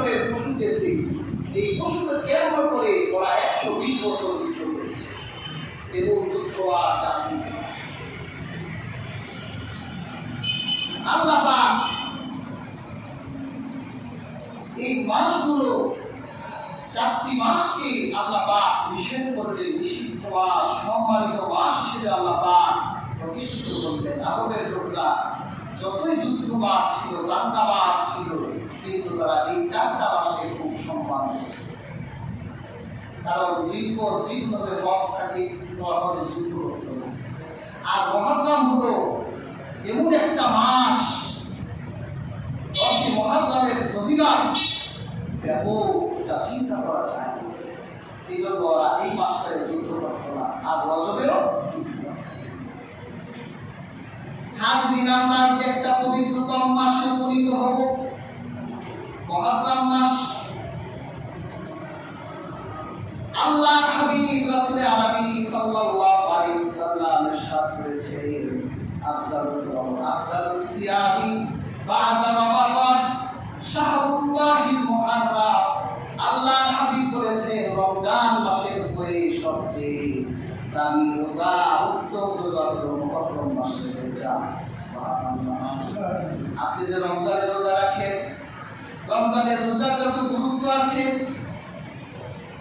ভাবে পশু গেছে, এই পশুকে কেন্দ্র করে ওরা 120 বছর যুদ্ধ করেছে এবং যুদ্ধ আর চাকরি। আল্লাহ পাক এই মাসগুলো 4টি মাসকে আল্লাহ পাক নিষেধ করলেন, নিষিদ্ধ মাস, সম্মানিত মাস হিসেবে আল্লাহ পাক প্রতিষ্ঠিত করলেন। আরবের লোকরা যতই যুদ্ধবাদ ছিল, দাঙ্গাবাদ ছিল, কিন্তু তারা এই 4টা মাসকে খুব সম্মান দিত। কারণ জিনদের বস থাকে সহজে যুদ্ধ করতো না। আর মহররম হলো এমন একটা মাস, 10টি মহররমের ফজিলত ব্যাপক, যা চিন্তা করা যায়। এই জন্য ওরা এই মাসটায় যুদ্ধ করতো না, আর রজবেরও যুদ্ধ করতো। হাজরিন, আমরা আজকে একটা পবিত্রতম মাসে উপনীত হব, মহররম মাস। আল্লাহ হাবিব রাসূল আরবি সাল্লাল্লাহু আলাইহি ওয়াসাল্লাম ইরশাদ করেছেন, আফদালুস সিয়ামি বা'দা রমাদান শাহরুল্লাহিল মুহাররম। আল্লাহ হাবিব বলেছেন, রমজান মাসের পরে সবচেয়ে দামি রোজা, উত্তম রোজা হলো মুহররম মাসের রোজা। সুবহানাল্লাহ। আপনি যে রমজানের রোজা রাখেন, রমজানের রোজার যত গুরুত্ব আছে,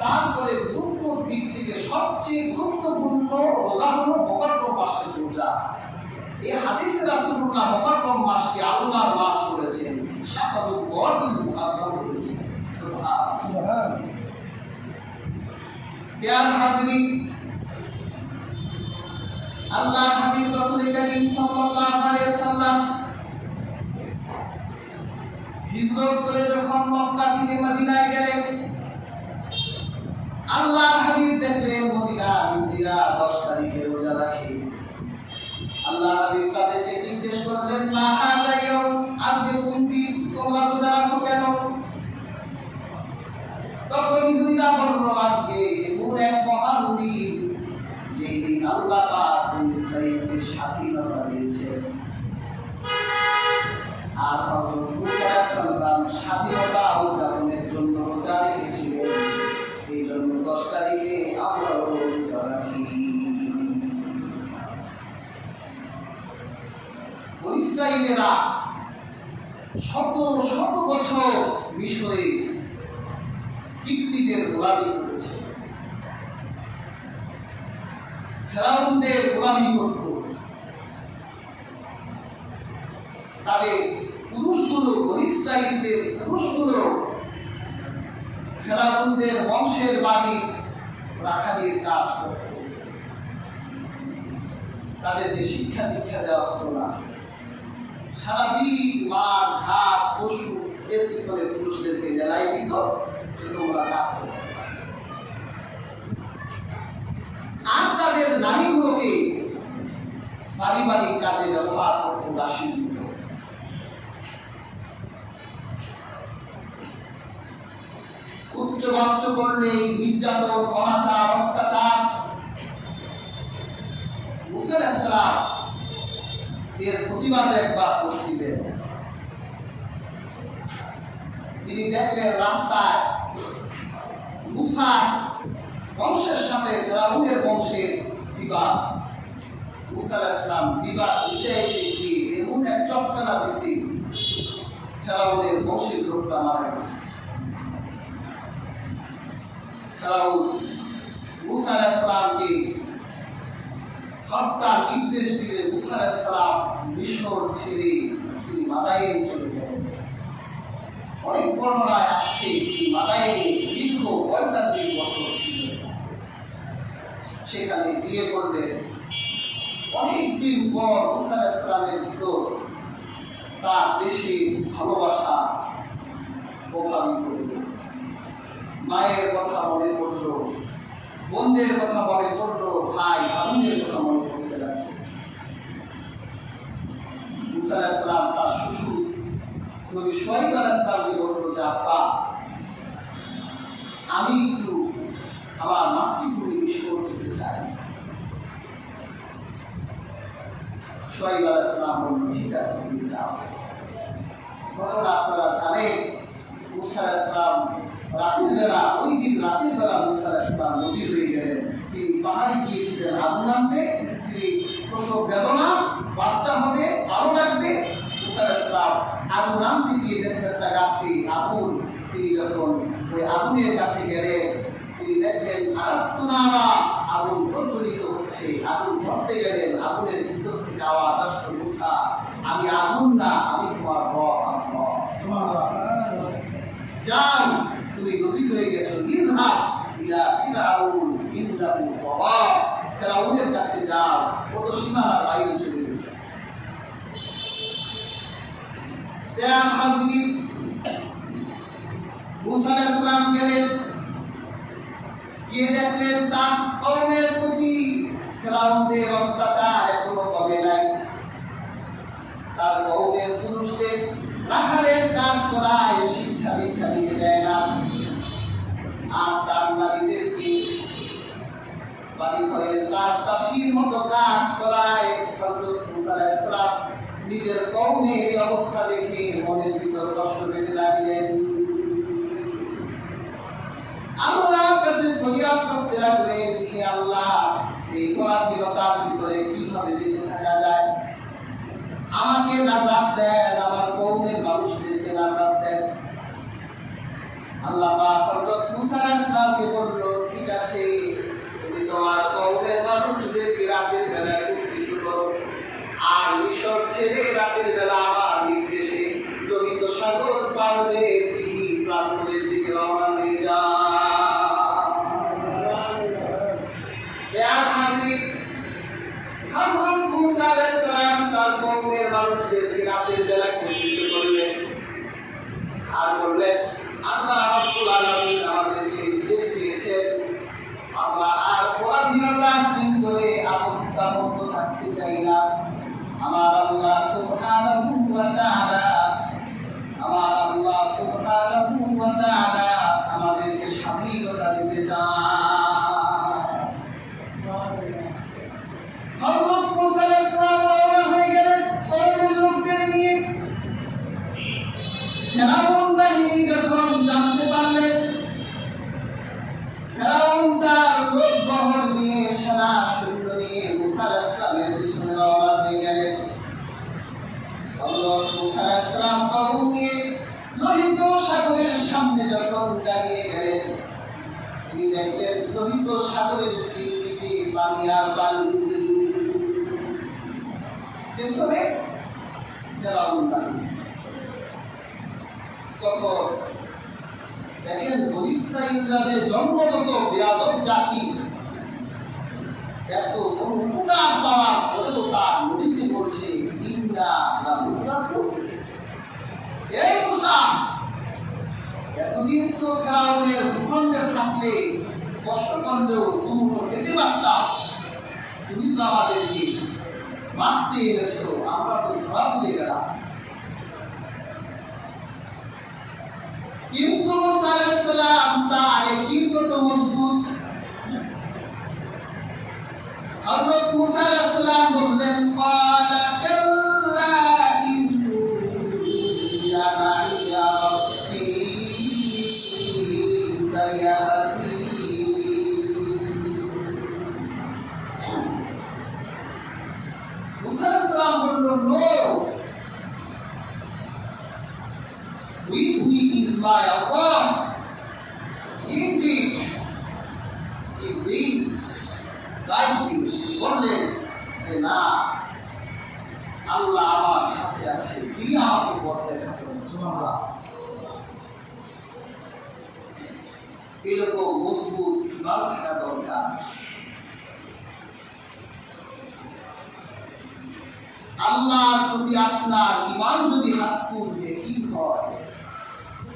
তারপরে গুরুত্বর দিক থেকে সবচেয়ে গুরুত্বপূর্ণ রোজা হলো মুহররম মাসের রোজা। এই হাদিসে রাসূলুল্লাহ মুহররম মাসকে আল্লাহর মাস বলেছেন, শাহরুল্লাহিল মুহাররম বলেছেন। সুবহানাল্লাহ। প্রিয় হাজিরিন, আল্লাহ হাবিব রাসূল করিম সাল্লাল্লাহু আলাইহি ওয়াসাল্লাম হিজরত করে যখন মক্কা থেকে মদিনায় গেলেন, আল্লাহ হাবিব দেখলেন মদিনার ইহুদিরা 10 তারিখে রোজা রাখে। আল্লাহ হাবিব তাদেরকে জিজ্ঞেস করলেন, মা হাযা ইয়াউম, আজকে তোমরা রোজা রাখো কেন? তখন ইহুদিরা বলল, আজকে এমন এক মহান দিন, যেই দিন আল্লাহ পাক ইসরাঈলকে স্বাধীনতা দিয়েছেন। আর হযরত মুসা আলাইহিস সালাম স্বাধীনতা উদযাপনের জন্য রোজা রেখেছিলেন। এই জন্য 10 তারিখে আমরা রোজা রাখি। ইসরাঈলেরা শত শত বছর মিশরে কিপ্তিদের গোলামি করেছে, ফেরাউনদের গোলামি করত। তাদের পুরুষগুলো, ইসরাঈলদের পুরুষগুলো ফেরাউনদের বংশের বাড়ি রাখালির কাজ করত। তাদেরকে শিক্ষা দীক্ষা দেওয়া হতো না। সারাদিন মাঠ ঘাট পশু এর পিছনে পুরুষদেরকে জেলাই দিত, তোমরা কাজ করতে। আর তাদের নারীগুলোকে পারিবারিক কাজে ব্যবহার করত, দাসী দিত। উচ্চবাচ্য করলে নির্যাতন, অনাচার, অত্যাচার। মুসা আলাইহিস সালাম এর প্রতিবাদে একবার করছিলেন। তিনি দেখলেন রাস্তায় মুসার বংশের সাথে ফেরাউনের বংশের বিবাদ। মুসা আলাইহিস সালাম বিবাদ দিতে গিয়ে এমন এক চটকানা দিছে, ফেরাউনের বংশের লোকটা মারা গেছে। ফেরাউন মুসা আলাইহিস সালামকে হত্যার নির্দেশ দিলে মুসা আলাইহিস সালাম মিশর ছেড়ে তিনি মাদায়েনে চলে গেলেন। অনেক বর্ণনায় আসছে তিনি মাদায়েনে দীর্ঘ 45 বছর ছিলেন। সেখানে বিয়ে করলেন। অনেকদিন পর মুসা আলাইহিস সালামের ভিতর তার দেশে ভালোবাসা প্রভাবিত হল। মায়ের কথা মনে পড়ল, বোনদের কথা মনে পড়ল, ভাই ভাবিদের কথা মনে পড়তে লাগলো। মুসা আলাইহিস সালাম তার শ্বশুর নবী শুআয়ব আলাইহিস সালামকে বলল যে, আব্বা, আমি একটু আমার মাতৃভূমি মিশর যেতে চাই। শুআয়ব আলাইহিস সালাম বলল, ঠিক আছে, তুমি যাও। তখন আপনারা জানেন মুসা মুসা আলাইহিস সালাম রাতের বেলা, ওই দিন রাতের বেলা মুসা আলাইহিস সালাম নবী হয়ে গেলেন। তিনি পাহাড়ে গিয়েছিলেন আগুন আনতে, স্ত্রী প্রসব বেদনা, বাচ্চা হবে, আরো লাগবে। মুসা আলাইহিস সালাম আগুন আনতে গিয়ে দেখেন একটা গাছে আগুন। তিনি যখন ওই আগুনের কাছে গেলেন, তিনি দেখলেন আরাস্তুনারা, আগুন প্রজ্বলিত হচ্ছে। আগুন ধরতে গেলেন, আগুনের ভিতর থেকে আওয়াজ আসলো, মুসা আমি আগুন না, আমি তোমার রব আল্লাহ। যাও, তুমি নবী হয়ে গেছো। ইযহাব ইলা ফিরআউন ইন্নাহু তাগা, ফিরআউনের কাছে যাও, ও তো সীমানার বাইরে চলে গেছে। ইয়া হাজিরিন, মুসা আলাইহিস সালাম গেলেন, গিয়ে দেখলেন তার কওমের প্রতি ফিরআউনের অত্যাচার এখনো কমে নাই। তার কওমের পুরুষদের রাখালের কাজ করায়, শিক্ষা দীক্ষা দিতে দেয় না। আর তার নারীদেরকে বাড়ি ঘরের কাজ দাসীর মতো কাজ করায়। হযরত মুসা আলাইহিস সালাম নিজের কওমের এই অবস্থা দেখে মনের ভিতর কষ্ট পেতে লাগলেন। আল্লাহর কাছে ফরিয়াদ করতে লাগলেন, হে আল্লাহ, এই পরাধীনতার ভিতরে কিভাবে বেঁচে থাকা যায়? আমাকে নাজাত দেন, আমার কওমের মানুষদেরকে নাজাত দেন। আল্লাহ পাক হযরত মুসা আলাইহিস সালামকে বলল, ঠিক আছে, তুমি তোমার কওমের মানুষদেরকে রাতের বেলায় উদ্ধৃত করো, আর মিশর ছেড়ে রাতের বেলা আমার নির্দেশে লোহিত সাগর পার হয়ে তিহি প্রান্তরের দিকে রওনা হয়ে যাও। হযরত মুসা আলাইহিস সালাম তার কওমের মানুষদেরকে রাতের বেলায় উদ্ধৃত করলেন আর বললেন, আল্লাহ রাব্বুল আলামিন আমাদেরকে নির্দেশ দিয়েছেন, আমরা আর পরাধীনতা শৃঙ্খলে আবদ্ধ থাকতে চাই না। আমার আল্লাহ সুবহানাহু ওয়া তাআলা আমাদেরকে স্বাধীনতা দিতে চান। হযরত মুসা আলাইহিস সালাম রওনা হয়ে গেলেন কওমের লোকদের নিয়ে। ফিরআউন বাহিনী যখন জানতে পারলেন, ফিরআউন তার লোকবহর নিয়ে, সেনা সৈন্য নিয়ে মুসা আলাইহিস সালামের পিছনে রওনা হয়ে গেলেন। হযরত মুসা আলাইহিস সালাম কওম নিয়ে লোহিত সাগরের সামনে যখন দাঁড়িয়ে গেলেন, তিনি দেখলেন লোহিত সাগরের তিন দিকে পানি আর পানি, পেছনে ফিরআউন বাহিনী। তখন দেখেন বনী ইসরাঈলরা যে জন্মগত বেয়াদব জাতি, এত উপকার পাওয়ার পরেও তার নবীকে বলছে, ইন্না লামুদরাকুন, এই মুসা, এতদিন তো ফিরআউনের ভূখণ্ডে থাকলে কষ্ট করলেও তুমি তো খেতে পারতাম, তুমি তো আমাদেরকে মারতে এনেছো, আমরা তো ধরা পড়ে গেলাম। কিন্তু মুসা আলাইহিস সালাম তার একই কত মজবুত। হযরত মুসা আলাইহিস সালাম বললেন, ক্বালা কাল্লা ইন্না মাইয়া রাব্বী সায়াহদিন। মুসা আলাইহিস সালাম বলল, no, with me is my Allah. Indeed, He will guide me. বললেন যে না, আল্লাহ আমার সাথে আছে, তিনি আমাকে পথ দেখাবেন। এরকম মজবুত ইমান থাকা দরকার। আল্লাহর প্রতি আপনার ইমান যদি হাত তুলতে কি হয়,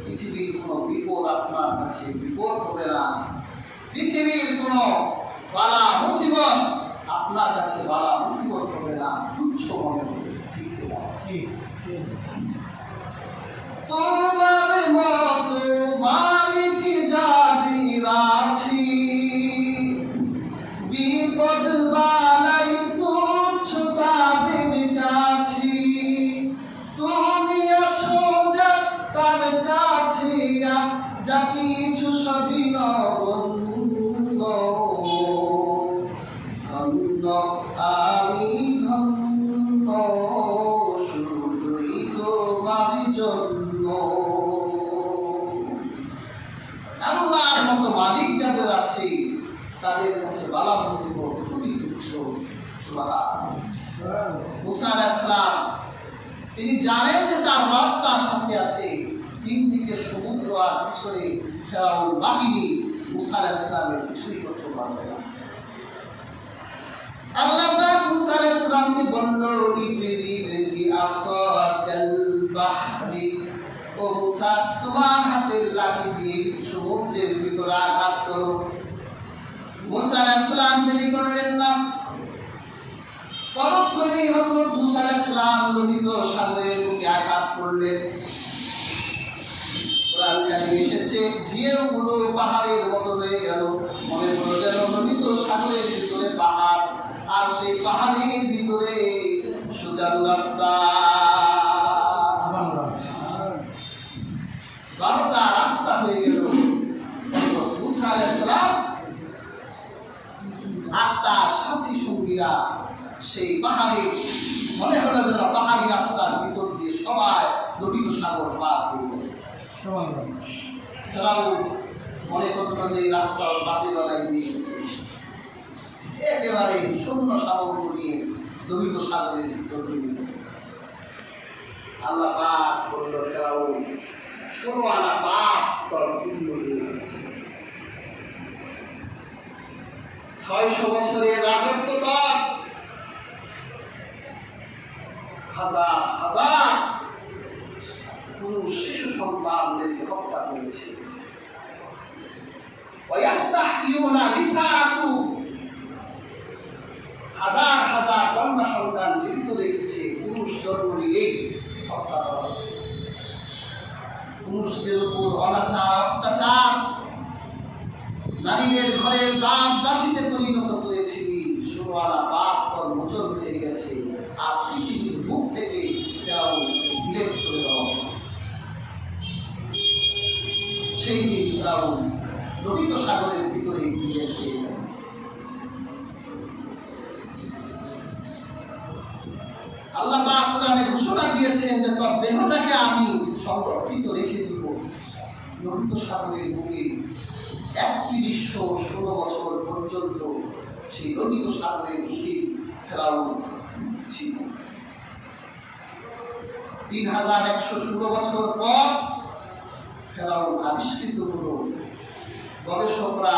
পৃথিবীর কোনো বিপদ আপনার কাছে বিপদ হবে না। পৃথিবীর কোনো বালা মুসিবত আপনার কাছে বালা মুসিবত হবে না, তুচ্ছ মনে হবে। তোমার মতো মালিক জাবির আছি, বিপদ বালাই তুচ্ছ তাদের কাছে, তুমি আছো যার তার কাছে যা কিছু সবই নগণ্য, ধন্য আমি ধন্য শুধুই তোমার জন্য। আল্লাহর মতো মালিক যাদের আছে তাদের কাছে বালা মুসিবত খুবই তুচ্ছ। মুসা আলাইহিস সালাম তিনি জানেন যে তার রব তার সাথে আছে, তিন দিকে সমুদ্র আর পিছনে ফেরাউন বাহিনী, মুসা আলাইহিস সালামের কিছুই করতে পারবে না। আল্লাহ পাক মুসা আলাইহিস সালামকে বলল, ইদরিবি আসাকাল বাহরি, ও মুসা তোমার হাতের লাঠি দিয়ে সমুদ্রের ভিতরে আঘাত করো। মুসা আলাইহিস সালাম দেরি করলেন না, পরক্ষণেই হযরত মুসা আলাইহিস সালাম লোহিত সাগরের বুকে আঘাত করলেন। কোরআন কারিমে এসেছে ঢেউগুলো পাহাড়ের মতো হয়ে গেল, মনে হলো যেন লোহিত সাগরের ভিতরে পাহাড়, আর সেই পাহাড়ের ভিতরে সুচারু রাস্তা। 12টা রাস্তা হয়ে গেল। মুসা আলাইহিস সালাম আর তার সাথী সঙ্গীরা সেই পাহাড়ে, মনে হলো যেন পাহাড়ি রাস্তার ভিতর দিয়ে সবাই লোহিত সাগর পার করল। ফেরাউন মনে করতো যে রাস্তা বাপে বানাই দিয়েছে, একেবারে শূন্য সামগ্রী নিয়ে লোহিত সাগরের ভিতর দিয়েছে। আল্লাহ পাক বলল, ফেরাউন শোনো, আল্লাহ পাক তোর পূর্ণ হয়ে গেছে। 600 বছরের রাজত্ব তোর, হাজার হাজার পুরুষ শিশু সন্তানদেরকে হত্যা করেছে। ওয়াস্তাহইউনা নিসাআকুম, হাজার হাজার কন্যা সন্তান জীবিত রেখেছে, পুরুষ জন্ম নিলেই হত্যা করা। পুরুষদের উপর অনাচার অত্যাচার, নারীদের ঘরের দাস দাসীতে পরিণত করেছিলি। সুবহানা পাপ তোর মোচন হয়ে গেছে, আজ পৃথিবীর মুখ থেকে বিলেত করে দেওয়া। সেই দিন ফেরাউন লোহিত সাগরের ভিতরে বিলেত হয়ে গেল। আল্লাহ পাক কোরআনে ঘোষণা দিয়েছেন যে তোর দেহটাকে আমি সংরক্ষিত রেখে দিব লোহিত সাগরের বুকে। 3116 বছর পর্যন্ত সেই লোহিত সাগরের বুকে ফেরাউন ছিল। 3116 বছর পর ফেরাউন আবিষ্কৃত হলো। গবেষকরা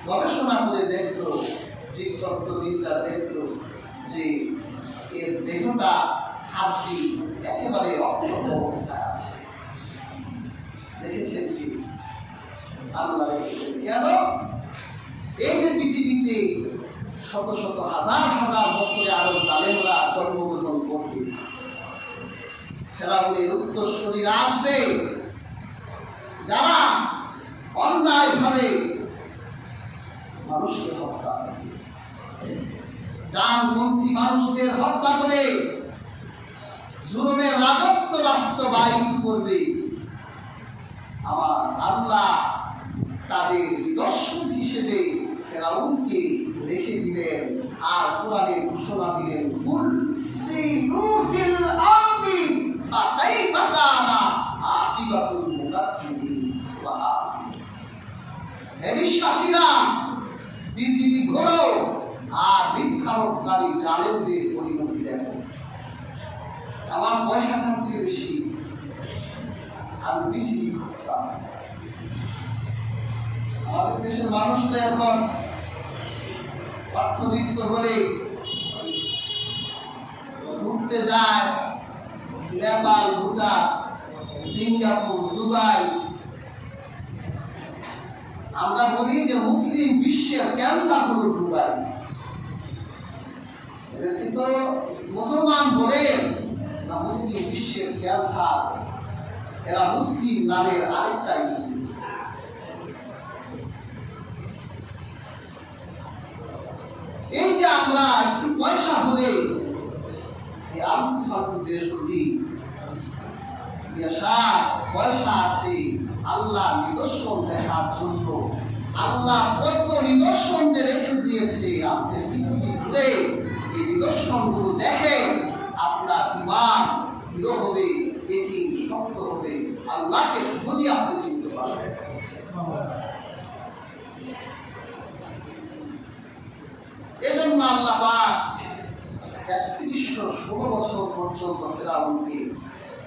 গবেষণা করে দেখলো, জীবতত্ত্ববিদরা দেখলো যে এর দেহটা হাড্ডি একেবারে অক্ষত অবস্থায় আছে। দেখেছেন কি? আল্লাহ রেখেছেন কেন? এই যে পৃথিবীতে শত শত হাজার হাজার বছরে আরো জালেমরা জন্মগ্রহণ করবে, ফেরাউনের উত্তরসূরিরা আসবে, যারা অন্যায়ভাবে মানুষকে হত্যা করে, ডানপন্থী মানুষদের হত্যা করে জুলুমের রাজত্ব বাস্তবায়িত করবে। আমার আল্লাহ তাদের নিদর্শন হিসেবে ফেরাউনকে রেখে দিলেন, আর কোরআনে ঘোষণা দিলেন, কুল সিরু ফিল আরদি ফাকাইফা কানা আকিবাতুল মুকাদ্দিমিন। সুবহানাল্লাহ। হে বিশ্বাসীরা, পৃথিবী ঘোরো আর মিথ্যারোপকারী জালেমদের পরিণতি দেখো। আমার পয়সা থাকতে বেশি, আমি পৃথিবী ঘুরতাম। আমাদের দেশের মানুষ তো এখন অর্থবিত্ত হলে ঘুরতে যায় নেপাল, ভুটান, সিঙ্গাপুর, দুবাই। আমরা বলি যে মুসলিম বিশ্বের ক্যান্সার হলো দুবাই, কিন্তু মুসলমান বলেন না মুসলিম বিশ্বের ক্যান্সার, এরা মুসলিম নামের আরেকটা ইস্যু। এই যে আমরা একটু পয়সা হলে এই আলতু ফালতু দেশগুলি পয়সা আছে আল্লাহ নিদর্শন দেখার জন্য। আল্লাহ কত নিদর্শন যে রেখে দিয়েছে আপনার পৃথিবী ঘুরে, এই নিদর্শনগুলো দেখে আপনার ঈমান দৃঢ় হবে, এটি শক্ত হবে, আল্লাহকে বুঝি আপনি চিনতে পারবেন। এজন্য আল্লাহ পাক ৩১-১৬ বছর পর্যন্ত ফেরাউনকে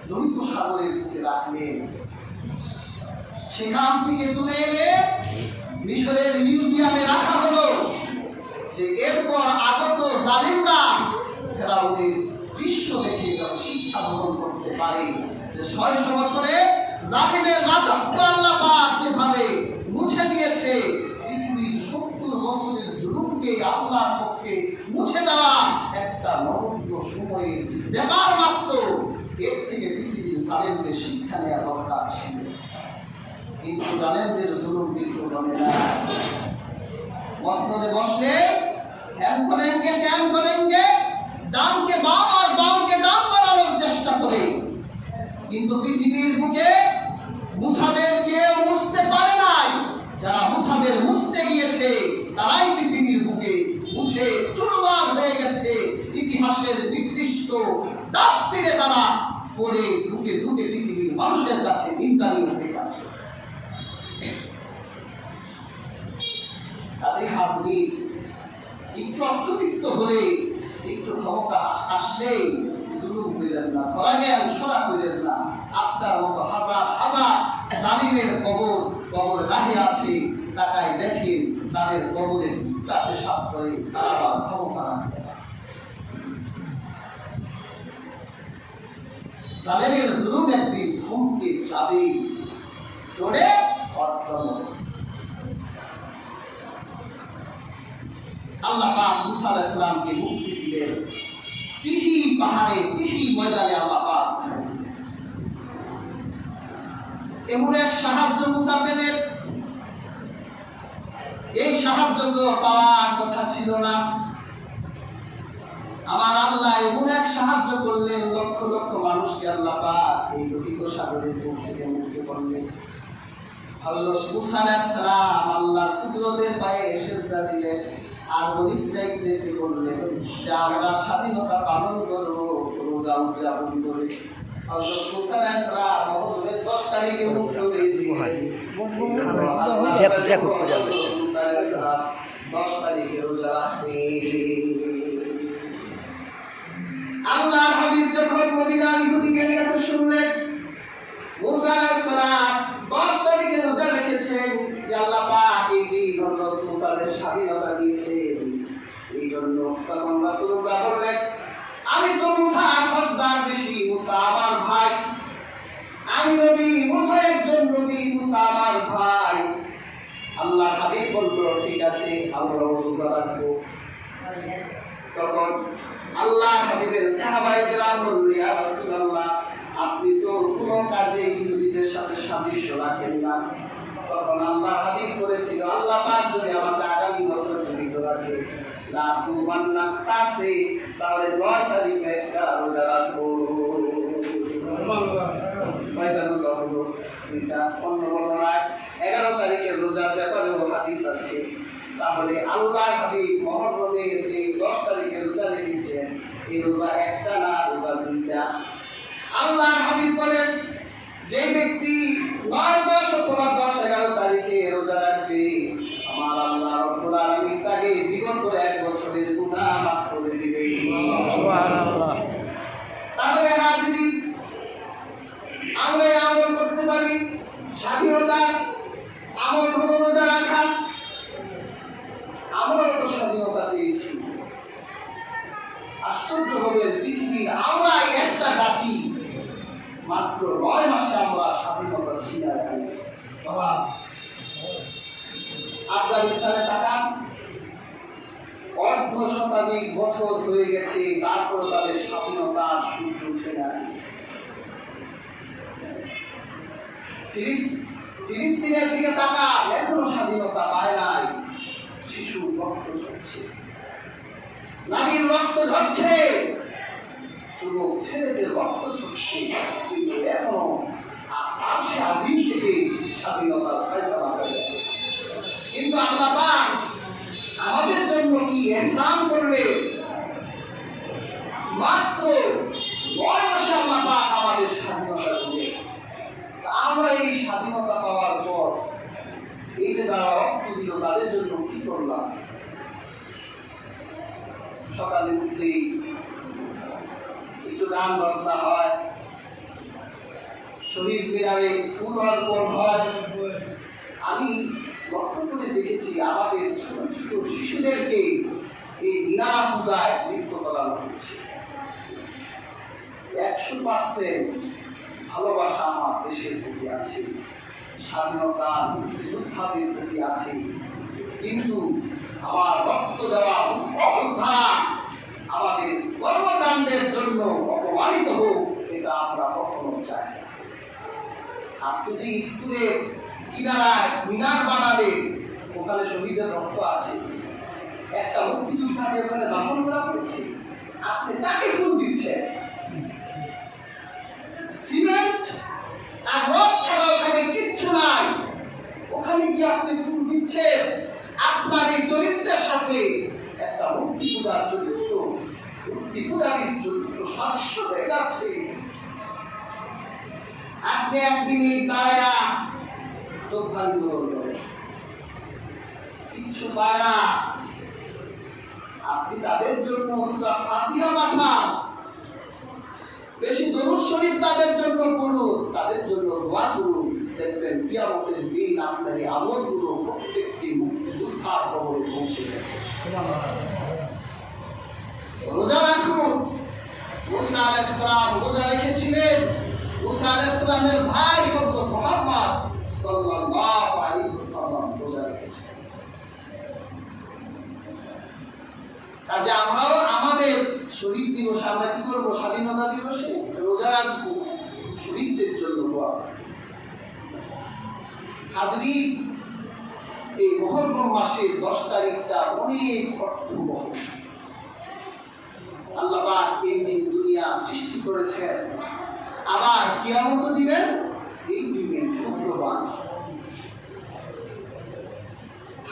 দৈত্য সাগরের বুকে রাখলেন। সেখান থেকে তুলে এনে মিশরের মিউজিয়ামে রাখা হলো, যে এরপর আগত জালিমরা ফেরাউনের দৃশ্য দেখে যাতে শিক্ষা গ্রহণ করতে পারে যে ৬০০ বছরে জালিমের রাজত্ব আল্লাহ পাক যেভাবে মুছে দিয়েছে, পৃথিবীর ৭০ বছরের জুলুমকে আল্লাহর পক্ষে মুছে দেওয়া একটা নগণ্য সময়ের ব্যাপার মাত্র। এর থেকে পৃথিবীর জালিমদের শিক্ষা নেওয়া দরকার ছিল, কিন্তু জালিমদের জুলুম কিন্তু বলে না। মসনদে বসলে ধ্যান করেনগে ধ্যান করেনগে, ডানকে বাম আর বামকে ডান বানানোর চেষ্টা করে, কিন্তু পৃথিবীর বুকে মুসাদের কেউ মুছতে পারে নাই। যারা মুসাদের মুছতে গিয়েছে তারাই পৃথিবীর বুকে মুছে চুরমার হয়ে গেছে, ইতিহাসের নির্দিষ্ট ডাস্টবিনে তারা পড়ে ঢুকে ঢুকে পৃথিবীর মানুষের কাছে নিন্দানীয় হয়ে গেছে। একটু অর্থবিত্ত হলে, একটু ক্ষমতা আসলে জুলুম করিলেন না, ধরা জ্ঞান সরা করিলেন না। আপনার মতো হাজার হাজার জালিমের কবর রাহে আছে, তাকায় দেখেন তাদের কবরে তাতে সাপ করে, তারা আবার ক্ষমতা রাখে। জালিমের জুলুম একদিন থমকে যাবে, চড়ে অর্থন। আল্লাহ পাক মুসা আলাইহিস সালামকে মুক্তি দিলেন। তিহি পাহাড়ে, তিহি ময়দানে আল্লাহ পাক এমন এক সাহায্য মুসা পেলেন, এই সাহায্য তো পাওয়ার কথা ছিল না। আমার আল্লাহ এমন এক সাহায্য করলেন, লক্ষ লক্ষ মানুষকে আল্লাহ পাক এই লোহিত সাগরের বুক থেকে মুক্ত করলেন। হযরত মুসা আলাইহিস সালাম আল্লাহর কুদরতের পায়ে সিজদা দিলেন আর বনী ইসরাঈলকে বললেন যে আমরা স্বাধীনতা পালন করব রোজা উদযাপন করে। হযরত মুসা আলাইহিস সালাম মহররমের 10 তারিখে মুক্ত হয়েছিলেন। 10 তারিখে রোজা রাখতেন। আল্লাহর হাবিব যখন মদিনার ইহুদিদের কাছে শুনলেন মুসা আলাইহিস সালাম 10 তারিখে রোজা রেখেছেন, যে আল্লাহ পাক এই দিন হযরত মুসাদের স্বাধীনতা দিয়েছেন, এই জন্য তখন রাসূলুল্লাহ বললেন আমি তো মুসা খোদার বেশি, মুসা আমার ভাই, আমি নবী, মুসা একজন নবী, মুসা আমার ভাই। আল্লাহ হাবিব বলল ঠিক আছে, আমরা রোজা রাখবো। তখন আল্লাহ হাবিবের সাহাবায়ে কেরাম বলল ইয়া রাসূলুল্লাহ আপনি তো কোনো কাজে ইহুদিদের সাথে সাদৃশ্য রাখেন না। তখন আল্লাহ হাবিব করেছিল আল্লাহ পাক যদি আমাকে আগামী বছর জীবিত রাখে লা সুবহানাল্লাহ কাছে, তাহলে 9 তারিখে একটা রোজা রাখবো। এটা অন্য বর্ণনায় 11 তারিখে রোজার ব্যাপারেও হাদিস আছে। তাহলে আল্লাহ হাবিব মুহররমের যে 10 তারিখে রোজা রেখেছেন, এই রোজা একটা না, রোজা দুইটা। আল্লাহ হাবিব বলেন যে ব্যক্তি 9, 10 অথবা 10, 11 তারিখে রোজা রাখবে, আমার আল্লাহ রব্বুল আলামিন তাকে বিগত 1 বছরের গুনাহ মাফ করে দিবে। সুবহানাল্লাহ। তাহলে হাজিরিন আমরা আমল করতে পারি, স্বাধীনতা আমল হলো রোজা রাখা। আমরা তো স্বাধীনতা পেয়েছি, আশ্চর্য হবে পৃথিবীর আমরা একটা জাতি মাত্র 9 মাসে আমরা স্বাধীনতা ছিনিয়ে পেয়েছি। বাবা আফগানিস্তানে তাকান, 1/2 শতাধিক বছর হয়ে গেছে, তারপর তাদের স্বাধীনতার সূর্য উঠে না। ফিলিস্তিনের দিকে তাকান, এখনো স্বাধীনতা পায় নাই। শিশুর রক্ত ঝরছে, নারীর রক্ত ঝরছে, যুবক ছেলেদের রক্ত ঝরছে, কিন্তু এখনো আরশে আজিম থেকে স্বাধীনতার ফয়সালা হয়ে গেছে। কিন্তু আল্লাহ পাক আমাদের জন্য কি ইহসান করলেন, মাত্র 9 মাসে আল্লাহ পাক আমাদের স্বাধীনতা দিলেন। আমরা এই স্বাধীনতা পাওয়ার পর এই যে যারা রক্ত দিল তাদের জন্য কি করলাম? সকালে উঠলেই একটু গান বাজনা হয়, শহীদ মিনারে ফুল অর্পণ হয়। আমি লক্ষ্য করে দেখেছি আমাদের ছোট ছোট শিশুদেরকে এই মিনার পূজায় লিপ্ত করানো হচ্ছে। 100% ভালোবাসা আমার দেশের প্রতি আছে, স্বাধীনতা যোদ্ধাদের প্রতি আছে, কিন্তু আমার রক্ত দেওয়া যোদ্ধা আমাদের কর্মকাণ্ডের জন্য অপমানিত হোক, এটা আমরা কখনো চাই না। আপনি যে স্কুলের কিনারায় মিনার বানালে ওখানে শহীদের রক্ত আছে, একটা মুক্তিযোদ্ধাকে ওখানে দাফন করা হয়েছে, আপনি তাকে ফুল দিচ্ছেন। সিমেন্ট আর রড ছাড়া ওখানে কিচ্ছু নাই, ওখানে কি আপনি ফুল দিচ্ছেন? আপনার এই চরিত্রের সাথে একটা মূর্তি পূজার চরিত্র, মূর্তি পূজারীর চরিত্র সাদৃশ্য হয়ে যাচ্ছে। আপনি একদিন দাঁড়ায়া শ্রদ্ধাঞ্জলি করেন, কিচ্ছু পায় না। আপনি তাদের জন্য সূরা ফাতিহা পাঠান, বেশি দরুদ শরীফ তাদের জন্য পড়ুন, তাদের জন্য দোয়া করুন। দেখবেন কিয়ামতের দিন আপনার এই আমলগুলো প্রত্যেকটি মুক্তিযোদ্ধার কবরে পৌঁছে গেছে। রোজা রাখুন। মুসা আলাইহিস সালাম রোজা রেখেছিলেন। মুসা আলাইহিস সালামের ভাই হযরত মুহাম্মদ সাল্লাল্লাহু আলাইহি ওয়াসাল্লাম রোজা রেখেছিলেন। কাজে আমরাও আমাদের শহীদ দিবস আমরা কি করবো? স্বাধীনতা দিবসে রোজা রাখবো, শহীদদের জন্য দোয়া। হাজরিন, এই মুহররম মাসের 10 তারিখটা অনেক অর্থবহ। আল্লাহ পাক এই দিন দুনিয়া সৃষ্টি করেছেন, আবার কিয়ামত দিবেন এই দিনে, শুক্রবার।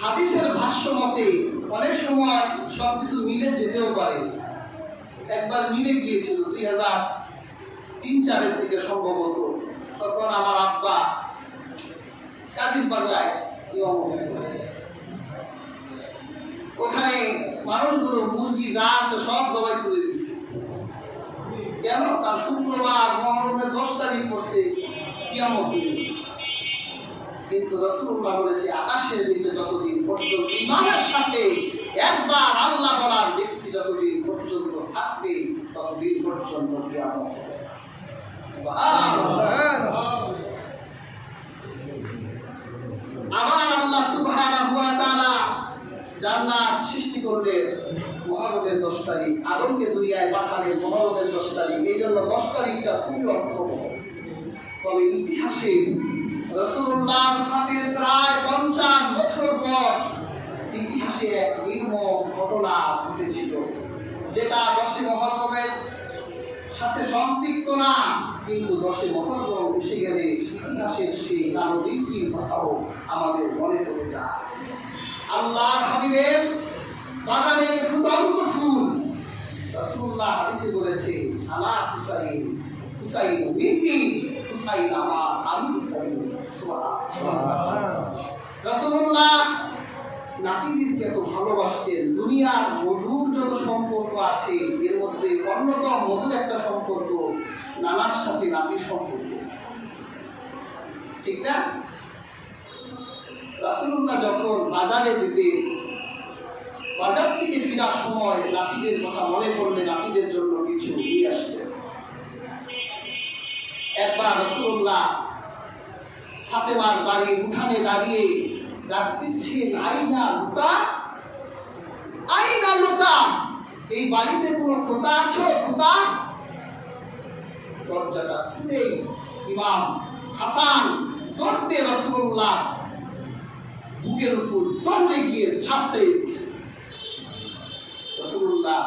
হাদিসের ভাষ্য মতে অনেক সময় সবকিছু মিলে যেতেও পারে। একবার মিলে গিয়েছিল 2003-04 থেকে সম্ভবত। তখন আমার আব্বা কাজীর বাংলায় ওখানে মানুষগুলো মুরগি যা আছে সব জবাই করে দিচ্ছে। কেন? তার শুক্রবার মুহররমের 10 তারিখ পড়ছে, কিয়ামত হইল। কিন্তু রাসূলুল্লাহ বলেছে আকাশের নিচে যতদিন পর্যন্ত ঈমানের সাথে একবার আল্লাহ বলার ব্যক্তি যতদিন পর্যন্ত থাকবে ততদিন পর্যন্ত কিয়ামত হবে। সুবহানাল্লাহ। আবার আল্লাহ সুবহানাহু ওয়া তাআলা জান্নাত সৃষ্টি করলেন মুহররমের 10 তারিখ, আদমকে দুনিয়ায় পাঠালেন মুহররমের 10 তারিখ। এই জন্য 10 তারিখটা খুবই অর্থবহ। তবে ইতিহাসে রাসূলুল্লাহর ওফাতের প্রায় 50 বছর পর ইতিহাসে এক নির্মম ঘটনা ঘটেছিল, যেটা 10 মুহররমের সাথে সম্পৃক্ত না, কিন্তু 10 মুহররম এসে গেলে ইতিহাসের সেই কালদিনটির কথাও আমাদের মনে পড়ে যায়। আল্লাহর হাবিবের বাগানের ফুটন্ত ফুল, রাসূলুল্লাহ হাদিসে বলেছে আলা হুসাইন, হুসাইন মিন্নি, হুসাইন আমার, আমি হুসাইন। সুবহানাল্লাহ। রাসূলুল্লাহ নাতিদেরকে এত ভালোবাসতেন। দুনিয়ার মধুর যত সম্পর্ক আছে এর মধ্যে অন্যতম মধুর একটা সম্পর্ক নানার সাথে নাতির সম্পর্ক, ঠিক না? রাসূলুল্লাহ যখন বাজারে যেতেন, বাজার থেকে ফেরার সময় নাতিদের কথা মনে পড়লে নাতিদের জন্য কিছু নিয়ে আসতেন। একবার রাসূলুল্লাহ ফাতেমার বাড়ির উঠানে দাঁড়িয়ে ডাক দিচ্ছেন, আইনা লুকা, আইনা লুকা, এই বাড়িতে কোনো খোকা আছো? খোকা। দরজাটা খুলেই ইমাম হাসান দৌড়তে রাসূলুল্লাহ বুকের উপর দৌড়ে গিয়ে ছাপতে রাসূলুল্লাহ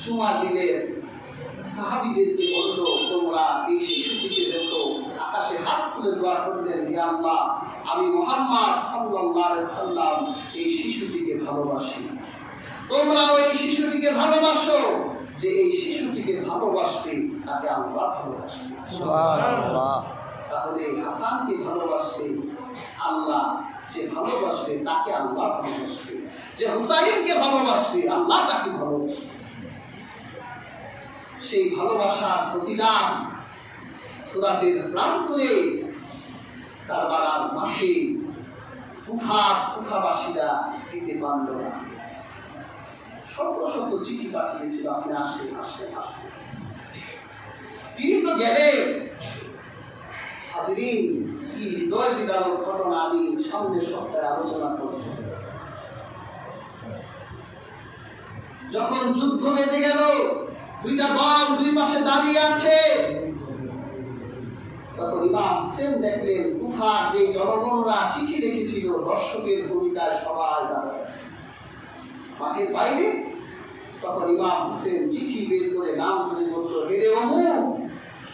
চুমা দিলেন, সাহাবীদেরকে বলল, তোমরা এই শিশুটিকে দেখো। আকাশে হাত তুলে দোয়া করলেন, হে আল্লাহ, আমি মুহাম্মদ সাল্লাল্লাহু আলাইহি ওয়াসাল্লাম এই শিশুটিকে ভালোবাসি, তোমরাও এই শিশুটিকে ভালোবাসো। যে এই শিশুটিকে ভালোবাসবে তাকে আল্লাহ ভালোবাসবে। সুবহানাল্লাহ। তাহলে হাসানকে ভালোবাসবে আল্লাহ, যে ভালোবাসবে তাকে আল্লাহ ভালোবাসবে। যে হুসাইনকে ভালোবাসবে আল্লাহ তাকে ভালোবাসবে। সেই ভালোবাসার প্রতিদান ফুরাতের প্রান্তরে কারবালার মাঠে কুফাবাসীরা দিতে পারল না। শত শত চিঠি পাঠিয়েছিল, আপনি আসেন আসেন আসেন। তিনি তো গেলেন। হাজিরিন, কি হৃদয় বিদারক ঘটনা আমি সামনের সপ্তাহে আলোচনা করব। যখন যুদ্ধ বেজে গেল, দুইটা দল দুই পাশে দাঁড়িয়ে আছে, তখন ইমাম হোসেন দেখলেন কুফার যে জনগণরা চিঠি লিখেছিল দর্শকের ভূমিকায় সবাই দাঁড়িয়ে আছে মাঠের বাইরে। তখন ইমাম হোসেন চিঠি বের করে নাম ধরে বলল, হেরে অমুক,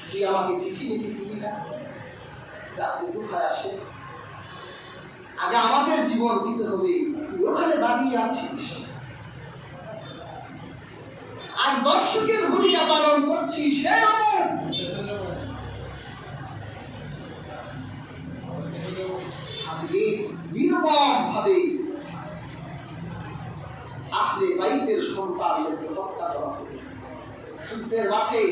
তুই আমাকে চিঠি লিখেছিলি না, আপনি কুফায় আসে, আগে আমাদের জীবন দিতে হবে, তুই ওখানে দাঁড়িয়ে আছিস, আজ দর্শকের ভূমিকা পালন করছিস, সে নির্মম ভাবে আহলে বাইতের সন্তানদেরকে হত্যা করা হবে। যুদ্ধের মাঠে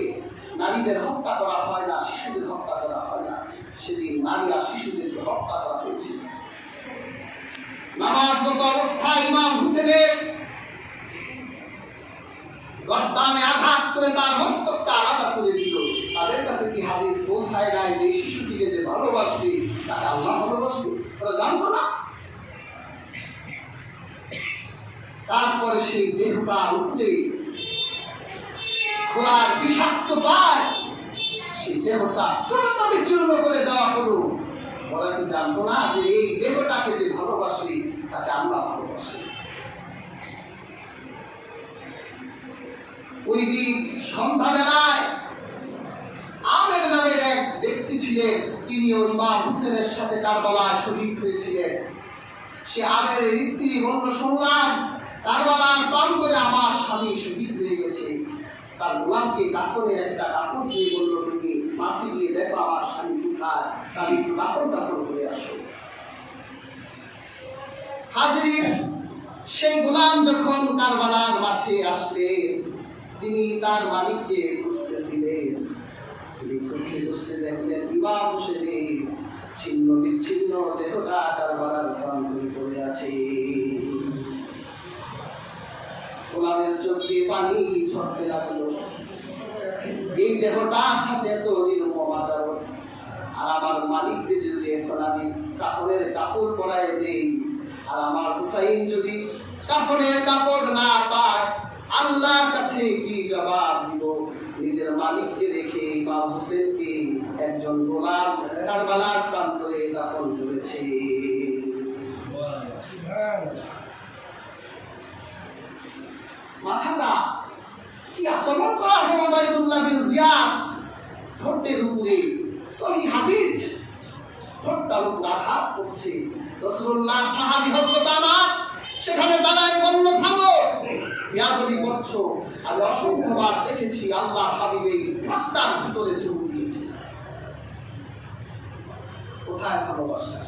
নারীদের হত্যা করা হয় না, শিশুদের হত্যা করা হয় না, সেদিন নারী আর শিশুদেরকে হত্যা করা হয়েছিল। নামাজরত অবস্থায় ইমাম হোসেনের গর্দানে আঘাত করে তার মস্তকটা আলাদা করে দিল। তাদের কাছে কি হাদিস পৌঁছায় নাই যে শিশুটিকে যে ভালোবাসবে তাকে আল্লাহ ভালোবাসবে? তারা জানতো না। তারপরে সেই দেহটা উঠলে ঘোড়ার বিষাক্ত পায়, সেই দেহটা চূর্ণ বিচূর্ণ করে দেওয়া হলো। ওরা কি জানতো না যে এই দেহটাকে যে ভালোবাসে তাকে আল্লাহ ভালোবাসে? ওই দিন সন্ধ্যাবেলায় আমের নামের এক ব্যক্তি ছিলেন, তিনিও ইমাম হোসেনের সাথে কারবালায় শহীদ হয়েছিলেন। সে আমের স্ত্রী বলল, শুনলাম কারবালার প্রাণ করে আমার স্বামী শহীদ হয়ে গেছে। তার গোলামকে কাপড়ের একটা কাপড় দিয়ে বলল, তুমি মাটি দিয়ে দেখো আমার স্বামী কোথায়, তার একটু কাপড় করে আসো। হাজির সেই গোলাম যখন কারবালার মাঠে আসলেন, তিনি তার মালিককে খুঁজতেছিলেন। তিনি খুঁজতে খুঁজতে দেখলেন ইমাম হোসেনের ছিন্ন বিচ্ছিন্ন দেহটা কারবালার প্রান্তরে পড়ে আছে। গোলামের চোখ দিয়ে পানি ঝরতে লাগলো। এই দেহটার সাথে এত নির্মম আচরণ, আর আমার মালিককে যদি এখন আমি কাপড়ের কাপড় পরাই দেই, আর আমার হুসাইন যদি কাপড়ের কাপড় না পায়, আল্লাহর কাছে কি জবাব দিব? নিজের মালিককে রেখে ইমাম হোসেনকে একজন গোলাম কারবালার প্রান্তরে দাফন করেছে। মাথাটা কি আচরণ করা হয় ওবাইদুল্লাহ বিন জিয়াদ, ঠোঁটের উপরে সহিহ হাদিস, ঠোঁটটার উপর আঘাত করছে। রাসূলুল্লাহ সাহাবী হযরত আনাস সেখানে দাঁড়ায় বলল, থামো, বেয়াদবি করছো। আমি অসংখ্যবার দেখেছি আল্লাহ হাবিবের ঠোঁটটার ভিতরে চুমু দিয়েছে। কোথায় ভালোবাসা?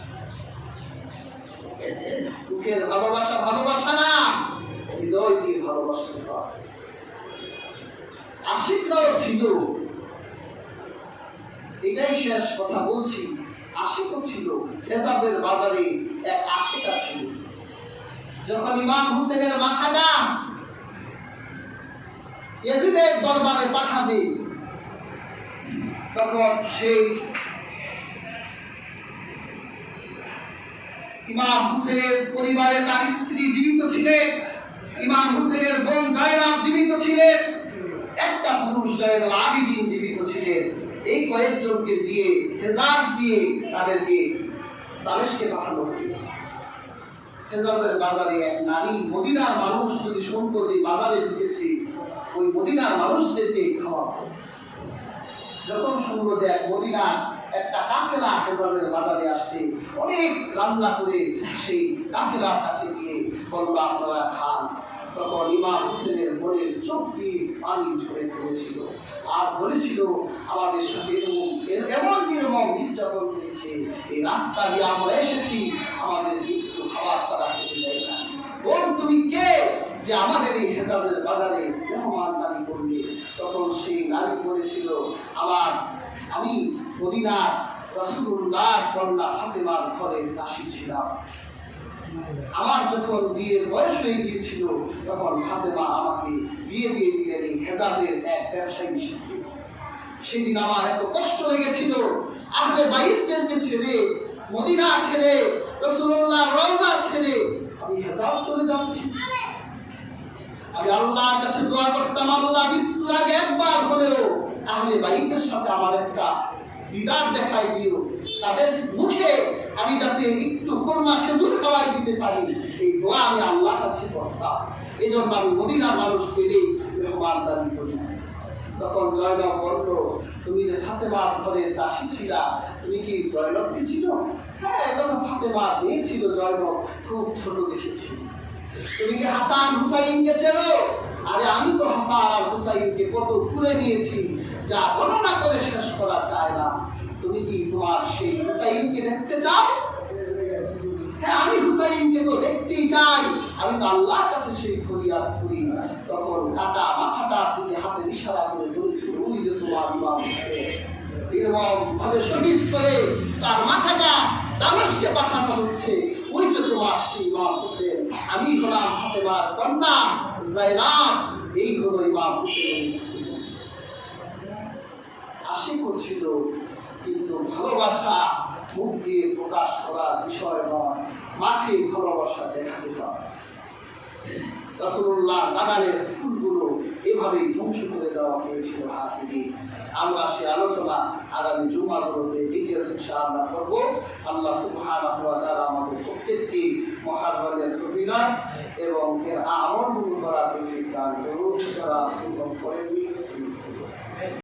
মুখের ভালোবাসা ভালোবাসা না, হৃদয় দিয়ে ভালোবাসতে হয়। আশিকরাও ছিল, এটাই শেষ কথা বলছি। আশিকও ছিল। হেজাজের বাজারে এক আশিকা ছিল। যখন ইমাম হোসেনের মাথাটা ইয়াজিদের দরবারে পাঠাবে, তখন সেই ইমাম হোসেনের পরিবারে তার স্ত্রী জীবিত ছিলেন, ইমাম হোসেনের বোন জয়নাব জীবিত ছিলেন, একটা পুরুষ জয়নুল আবিদিন জীবিত ছিলেন। এই কয়েকজনকে দিয়ে হেজাজ দিয়ে তাদেরকে দামেস্কে পাঠানো হলো। হেজাজের বাজারে এক নারী, মদিনার মানুষ যদি শুনতো যে বাজারে ঢুকেছি, ওই মদিনার মানুষদেরকে খাওয়াবো। যখন শুনবো যে এক মদিনার একটা কাফেলা হেজাজের বাজারে আসছে, অনেক রান্না করে সেই কাফেলার কাছে গিয়ে বলল আপনারা খান, তখন ইমাম হোসেনের মনের চোখ দিয়ে পানি ঝরে পড়েছিল আর বলেছিল আমাদের সাথে এমন নির্মম নির্যাতন হয়েছে, এই রাস্তা দিয়ে আমরা এসেছি, আমাদের একটু খাবার তারা খেতে দেয় না। বল তুমি কে যে আমাদের এই হেজাজের বাজারে মেহমানদারি করবে? তখন সেই নারী বলেছিল আমি মদিনার রাসূলুল্লাহর কন্যা ফাতেমার ঘরের দাসী ছিলাম। আমার যখন বিয়ের বয়স হয়ে গিয়েছিল তখন ফাতেমা আমাকে বিয়ে দিয়ে দিলেন এই হেজাজের এক ব্যবসায়ীর সাথে। সেদিন আমার এত কষ্ট লেগেছিল, আহলে বাইতদেরকে ছেড়ে, মদিনা ছেড়ে, রাসূলুল্লাহর রওজা ছেড়ে আমি হেজাজ চলে যাচ্ছি। আমি আল্লাহর কাছে দোয়া করতাম, আল্লাহ মৃত্যুর আগে একবার হলেও আহলে বাইতের সাথে আমার একটা দিদার দেখাই দিও, তাদের মুখে আমি যাতে একটু খুরমা খেজুর খাওয়াই দিতে পারি, এই দোয়া আমি আল্লাহর কাছে করতাম। এই জন্য আমি মদিনার মানুষ পেলে মেহমানদারি করি। তখন জয়নব বলল, তুমি যে ফাতেমার ঘরের দাসী ছিলা, তুমি কি জয়নবকে ছিল? হ্যাঁ, তখন ফাতেমার মেয়ে ছিল জয়নব, খুব ছোট দেখেছি। তুমি কি হাসান হুসাইনকে চেনো? আরে আমি তো হাসান আর হুসাইনকে কত তুলে নিয়েছি, যা বর্ণনা করে শেষ করা যায় না। তুমি কি তোমার সেই হুসাইনকে দেখতে চাও? হ্যাঁ, আমি হুসাইনকে তো দেখতেই চাই, আমি তো আল্লাহর কাছে সেই ফরিয়াদ করি। তখন কাটা মাথাটা তুলে হাতে ইশারা করে বলেছিল, ওই যে তোমার ইমাম হোসেন, এরকম ভাবে শহীদ করে তার মাথাটা দামেস্কে পাঠানো হচ্ছে, ওই যে তোমার সেই ইমাম হোসেন। আমি হলাম ফাতেমার কন্যা যায়নাব, এই হলো ইমাম হোসেন। আশি করছিল, কিন্তু ভালোবাসা মুখ দিয়ে প্রকাশ করার বিষয় নয়, মাঠে ভালোবাসা দেখাতে হয়। রাসূলুল্লাহ বাগানের ফুলগুলো এভাবেই ধ্বংস করে দেওয়া হয়েছিল হাসিদি। আমরা সে আলোচনা আগামী জুমাগুলোতে ডিটেইলস ইনশাআল্লাহ করব। আল্লাহ সুবহানাহু ওয়া তাআলা আমাদের প্রত্যেককে মুহাররমের ফজিলত এবং এর আমলগুলো করার তৌফিক দান করুন। যারা সুন্নাত করেননি